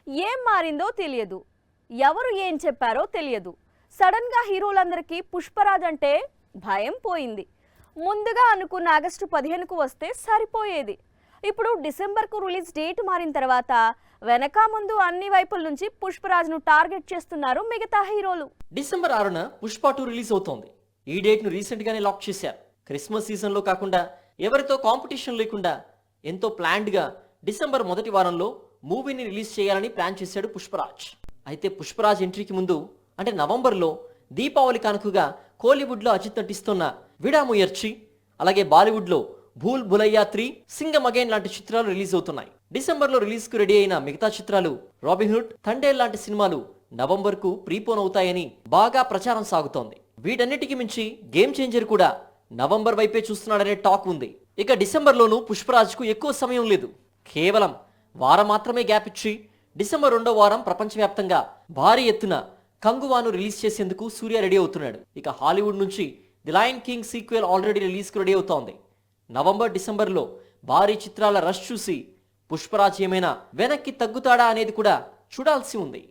ఏం మారిందో తెలియదు, ఎవరు ఏం చెప్పారో తెలియదు. సడన్గా హీరోలందరికీ పుష్పరాజ్ అంటే భయం పోయింది. ముందుగా అనుకున్న ఆగస్టు 15కు వస్తే సరిపోయేది. ఇప్పుడు డిసెంబర్కు రిలీజ్ డేట్ మారిన తర్వాత వెనక ముందు అన్ని వైపుల నుంచి పుష్పరాజ్ను టార్గెట్ చేస్తున్నారు మిగతా హీరోలు. డిసెంబర్ 6న పుష్ప 2 రిలీజ్ అవుతోంది. ఈ డేట్ ను రీసెంట్ గానే లాక్ చేశారు. క్రిస్మస్ సీజన్ లో కాకుండా ఎవరితో కాంపిటీషన్ లేకుండా ఎంతో ప్లాన్డ్ గా డిసెంబర్ మొదటి వారంలో మూవీని రిలీజ్ చేయాలని ప్లాన్ చేశాడు పుష్పరాజ్. అయితే పుష్పరాజ్ ఎంట్రీకి ముందు అంటే నవంబర్లో దీపావళి కానుకగా కోలీవుడ్ లో అజిత్ నటిస్తున్న విడాముయర్చి, అలాగే బాలీవుడ్ లో భూల్ భులయ్యా 3, సింగం అగైన్ లాంటి చిత్రాలు రిలీజ్ అవుతున్నాయి. డిసెంబర్ లో రిలీజ్ కు రెడీ అయిన మిగతా చిత్రాలు రాబిన్హుడ్, థండేల్ లాంటి సినిమాలు నవంబర్ కు ప్రీపోన్ అవుతాయని బాగా ప్రచారం సాగుతోంది. వీటన్నిటికి మించి గేమ్ చేంజర్ కూడా నవంబర్ వైపే చూస్తున్నాడనే టాక్ ఉంది. ఇక డిసెంబర్ లోనూ పుష్పరాజ్ కు ఎక్కువ సమయం లేదు. కేవలం వారం మాత్రమే గ్యాప్ ఇచ్చి డిసెంబర్ 2వ వారం ప్రపంచవ్యాప్తంగా భారీ ఎత్తున కంగువాను రిలీజ్ చేసేందుకు సూర్య రెడీ అవుతున్నాడు. ఇక హాలీవుడ్ నుంచి the lion king sequel already release కు రెడీ అవుతోంది. నవంబర్ డిసెంబర్లో భారీ చిత్రాల రష్ చూసి పుష్పరాజ్ ఏమైనా వెనక్కి తగ్గుతాడా అనేది కూడా చూడాల్సి ఉంది.